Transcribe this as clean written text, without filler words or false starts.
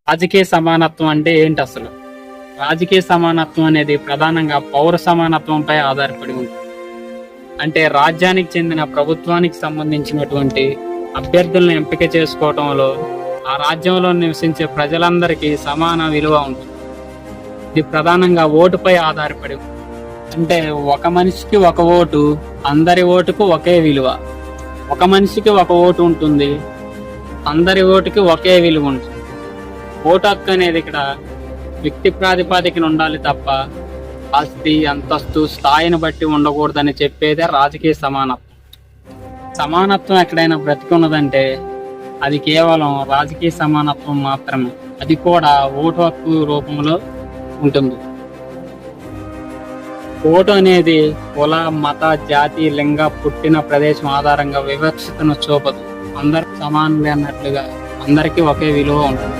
రాజకీయ సమానత్వం అంటే ఏంటి అసలు? రాజకీయ సమానత్వం అనేది ప్రధానంగా పౌర సమానత్వంపై ఆధారపడి ఉంటుంది. అంటే రాజ్యానికి చెందిన ప్రభుత్వానికి సంబంధించినటువంటి అభ్యర్థులను ఎంపిక చేసుకోవటంలో ఆ రాజ్యంలో నివసించే ప్రజలందరికీ సమాన విలువ ఉంటుంది. ఇది ప్రధానంగా ఓటుపై ఆధారపడి ఉంటుంది. అంటే ఒక మనిషికి ఒక ఓటు, అందరి ఓటుకు ఒకే విలువ. ఒక మనిషికి ఒక ఓటు ఉంటుంది, అందరి ఓటుకి ఒకే విలువ ఉంటుంది. ఓటు హక్కు అనేది ఇక్కడ వ్యక్తి ప్రాతిపాదికన ఉండాలి తప్ప ఆస్తి, అంతస్తు, స్థాయిని బట్టి ఉండకూడదని చెప్పేదే రాజకీయ సమానత్వం. సమానత్వం ఎక్కడైనా బ్రతికున్నదంటే అది కేవలం రాజకీయ సమానత్వం మాత్రమే. అది కూడా ఓటు హక్కు రూపంలో ఉంటుంది. ఓటు అనేది కుల, మత, జాతి, లింగ, పుట్టిన ప్రదేశం ఆధారంగా వివక్షతను చూపదు. అందరూ సమానులే అన్నట్లుగా అందరికీ ఒకే విలువ ఉంటుంది.